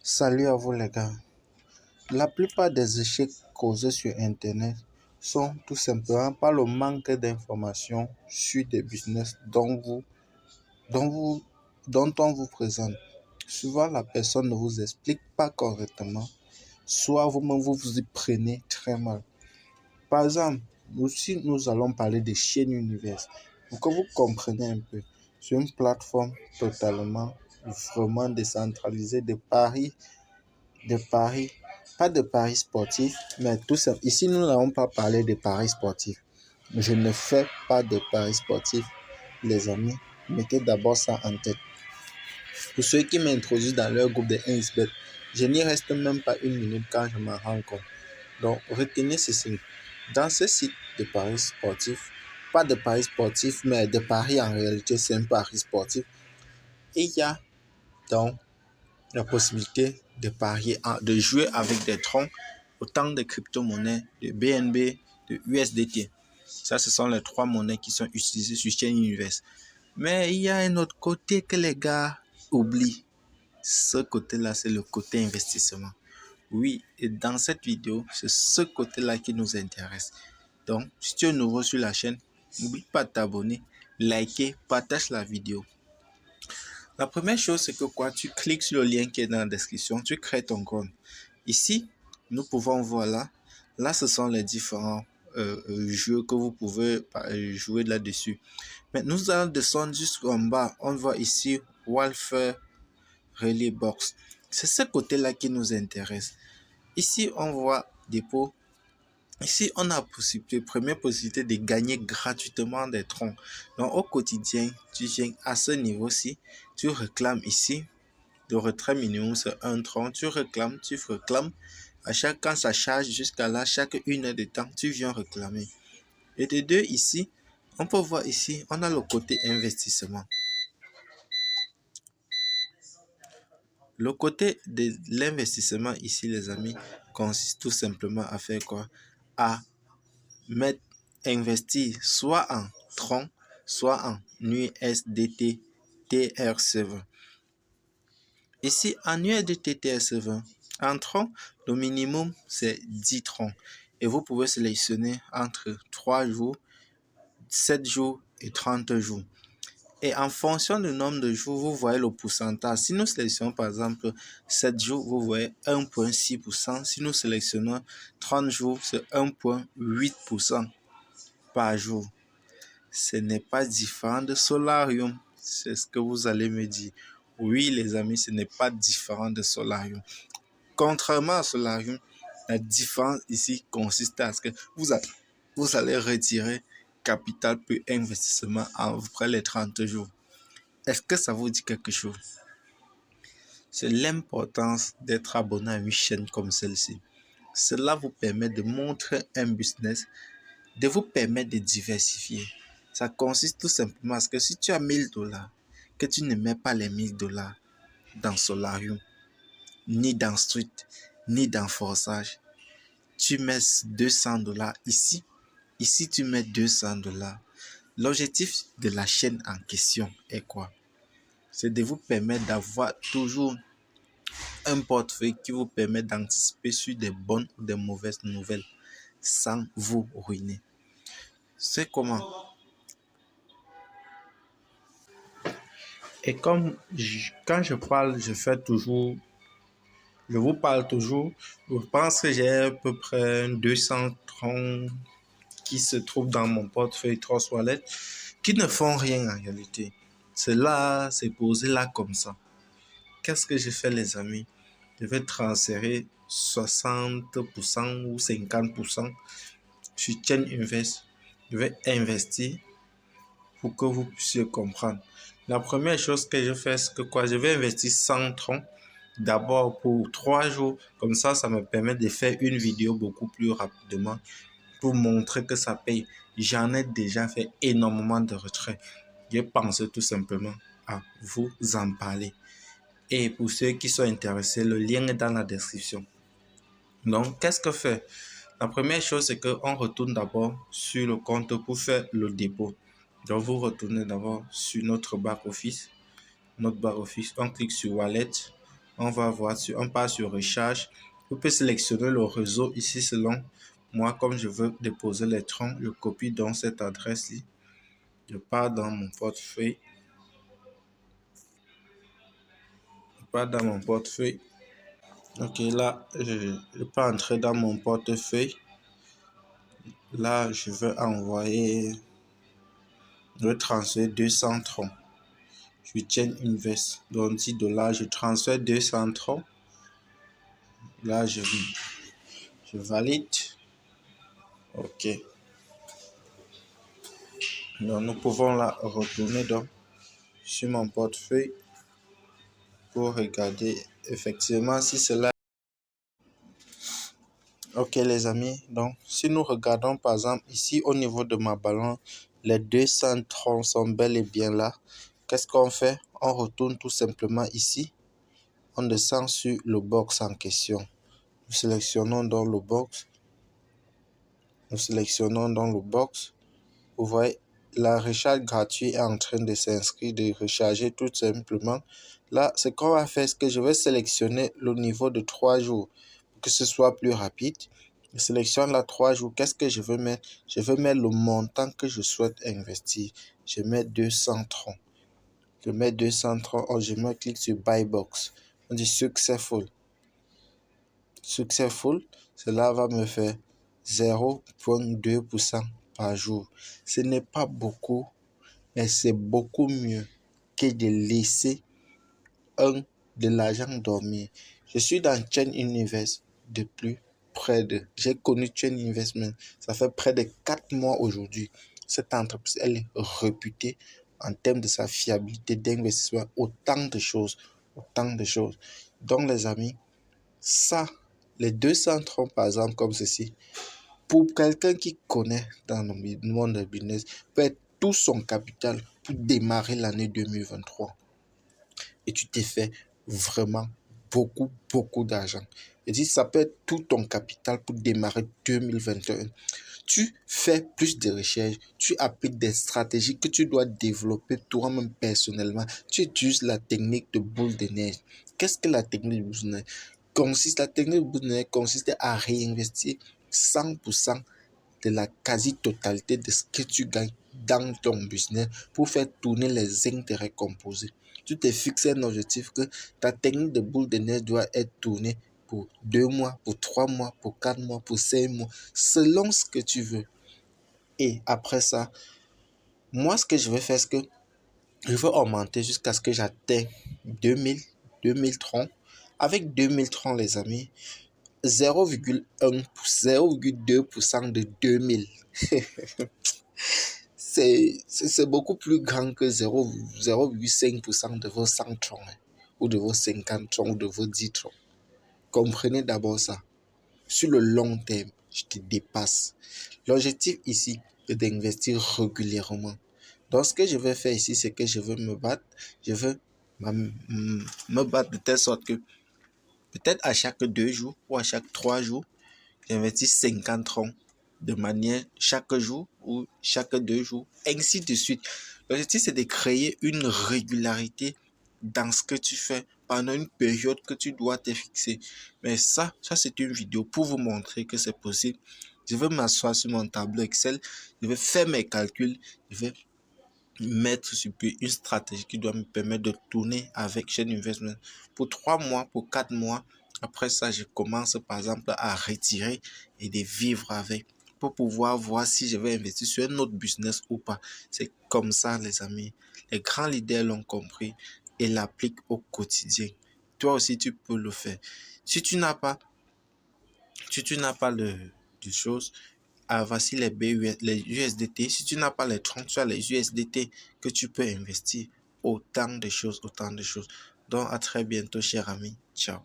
Salut à vous les gars. La plupart des échecs causés sur Internet sont tout simplement par le manque d'informations sur des business dont, vous, dont on vous présente. Souvent, la personne ne vous explique pas correctement, soit vous-même vous vous y prenez très mal. Par exemple, si nous allons parler de chaîne univers, pour que vous compreniez un peu, c'est une plateforme totalement, vraiment décentralisée de paris, pas de paris sportifs, mais tout ça. Ici, nous n'allons pas parler de paris sportifs. Je ne fais pas de paris sportifs, les amis. Mettez d'abord ça en tête. Pour ceux qui m'introduisent dans leur groupe de 1xBet, je n'y reste même pas une minute quand je m'en rends compte. Donc, retenez ceci. Dans ce site de paris sportifs, pas de paris sportifs, mais de paris en réalité, c'est un pari sportif. Et il y a donc la possibilité de parier, de jouer avec des troncs, autant de crypto-monnaies, de BNB, de USDT. Ça, ce sont les trois monnaies qui sont utilisées sur Chain Universe. Mais il y a un autre côté que les gars oublient. Ce côté-là, c'est le côté investissement. Oui, et dans cette vidéo, c'est ce côté-là qui nous intéresse. Donc, si tu es nouveau sur la chaîne, n'oublie pas de t'abonner, liker, partage la vidéo. La première chose, c'est que tu cliques sur le lien qui est dans la description, tu crées ton compte. Ici, nous pouvons voir là, ce sont les différents jeux que vous pouvez jouer là-dessus. Mais nous allons descendre jusqu'en bas, on voit ici Warfare Relay Box. C'est ce côté-là qui nous intéresse. Ici, on voit dépôt. Ici, on a première possibilité de gagner gratuitement des troncs. Donc, au quotidien, tu viens à ce niveau-ci, tu réclames ici. Le retrait minimum, c'est un tronc. Tu réclames. Quand ça charge jusqu'à là, chaque 1 heure de temps, tu viens réclamer. Et de deux, ici, on peut voir ici, on a le côté investissement. Le côté de l'investissement ici, les amis, consiste tout simplement à faire quoi? À investir soit en tronc, soit en USDT TR7. Ici, en USDT TR7, en tronc, le minimum, c'est 10 troncs. Et vous pouvez sélectionner entre 3 jours, 7 jours et 30 jours. Et en fonction du nombre de jours, vous voyez le pourcentage. Si nous sélectionnons par exemple 7 jours, vous voyez 1,6%. Si nous sélectionnons 30 jours, c'est 1,8% par jour. Ce n'est pas différent de Solarium. C'est ce que vous allez me dire. Oui, les amis, ce n'est pas différent de Solarium. Contrairement à Solarium, la différence ici consiste à ce que vous allez retirer capital plus investissement après les 30 jours. Est-ce que ça vous dit quelque chose? C'est l'importance d'être abonné à une chaîne comme celle-ci. Cela vous permet de montrer un business, de vous permettre de diversifier. Ça consiste tout simplement à ce que si tu as 1000 $, que tu ne mets pas les 1000 $ dans Solarium, ni dans Street, ni dans Forçage. Tu mets 200 $ ici. Ici, tu mets 200 $. L'objectif de la chaîne en question est quoi? C'est de vous permettre d'avoir toujours un portefeuille qui vous permet d'anticiper sur des bonnes ou des mauvaises nouvelles sans vous ruiner. C'est comment? Et quand je parle, je vous parle toujours, je pense que j'ai à peu près 200 troncs qui se trouvent dans mon portefeuille 3 Wallet qui ne font rien en réalité. Cela s'est posé là comme ça. Qu'est-ce que je fais, les amis? Je vais transférer 60% ou 50% sur Chain Invest. Je vais investir pour que vous puissiez comprendre. La première chose que je fais, c'est que je vais investir 100 troncs d'abord pour 3 jours. Comme ça me permet de faire une vidéo beaucoup plus rapidement pour montrer que ça paye. J'en ai déjà fait énormément de retraits. Je pense tout simplement à vous en parler. Et pour ceux qui sont intéressés, le lien est dans la description. Donc, qu'est-ce que fait? La première chose, c'est qu'on retourne d'abord sur le compte pour faire le dépôt. Donc, vous retournez d'abord sur notre back-office. On clique sur Wallet. On va voir on part sur recharge. Vous pouvez sélectionner le réseau ici selon moi. Comme je veux déposer les troncs, je copie donc cette adresse-ci. Je pars dans mon portefeuille. Ok, là, je peux entrer dans mon portefeuille. Là, je veux envoyer, je veux transférer 200 troncs. Je Chain Invest, donc $10. Je transfère 200 troncs. Là, je valide. Ok. Donc, nous pouvons là retourner donc sur mon portefeuille pour regarder effectivement si cela. Ok les amis, donc si nous regardons par exemple ici au niveau de ma balance, les 200 troncs sont bel et bien là. Qu'est-ce qu'on fait? On retourne tout simplement ici. On descend sur le box en question. Nous sélectionnons dans le box. Vous voyez, la recharge gratuite est en train de s'inscrire, de recharger tout simplement. Là, ce qu'on va faire, c'est que je vais sélectionner le niveau de 3 jours pour que ce soit plus rapide. Je sélectionne là 3 jours. Qu'est-ce que je veux mettre? Je veux mettre le montant que je souhaite investir. Je mets 200 troncs. Je mets 200 troncs. Je me clique sur Buy Box. On dit Successful. Cela va me faire 0,2% par jour. Ce n'est pas beaucoup, mais c'est beaucoup mieux que de laisser de l'argent dormir. Je suis dans Chain Invest depuis j'ai connu Chain Investment, ça fait près de 4 mois aujourd'hui. Cette entreprise, elle est réputée en termes de sa fiabilité d'investissement, autant de choses. Donc les amis, ça, les 200 troncs par exemple comme ceci, pour quelqu'un qui connaît dans le monde du business, peut être tout son capital pour démarrer l'année 2023. Et tu t'es fait vraiment beaucoup d'argent. Et si ça peut être tout ton capital pour démarrer 2021. Tu fais plus de recherches, tu appliques des stratégies que tu dois développer toi-même personnellement. Tu utilises la technique de boule de neige. Qu'est-ce que la technique de boule de neige consiste? La technique de boule de neige consiste à réinvestir 100% de la quasi-totalité de ce que tu gagnes dans ton business pour faire tourner les intérêts composés. Tu t'es fixé un objectif que ta technique de boule de neige doit être tournée pour 2 mois, pour 3 mois, pour 4 mois, pour 5 mois, selon ce que tu veux. Et après ça, moi, ce que je vais faire, c'est que je vais augmenter jusqu'à ce que j'atteigne 2000 troncs. Avec 2000 troncs, les amis, 0,2% de 2000. C'est beaucoup plus grand que 0,5% de vos 100 troncs, ou de vos 50 troncs, ou de vos 10 troncs. Comprenez d'abord ça. Sur le long terme, je te dépasse. L'objectif ici est d'investir régulièrement. Donc, ce que je vais faire ici, c'est que je veux me battre. Je veux me battre de telle sorte que peut-être à chaque 2 jours ou à chaque 3 jours, j'investis 50 troncs de manière chaque jour ou chaque 2 jours, ainsi de suite. L'objectif, c'est de créer une régularité dans ce que tu fais pendant une période que tu dois te fixer. Mais ça c'est une vidéo pour vous montrer que c'est possible. Je vais m'asseoir sur mon tableau Excel, je vais faire mes calculs, je vais mettre sur pied une stratégie qui doit me permettre de tourner avec Chain Investment pour 3 mois, pour 4 mois. Après ça, je commence par exemple à retirer et de vivre avec pour pouvoir voir si je vais investir sur un autre business ou pas. C'est comme ça, les amis. Les grands leaders l'ont compris et l'appliquent au quotidien. Toi aussi, tu peux le faire. Si tu n'as pas de choses, voici les USDT. Si tu n'as pas les 30, tu as les USDT que tu peux investir. Autant de choses. Donc, à très bientôt, cher ami. Ciao.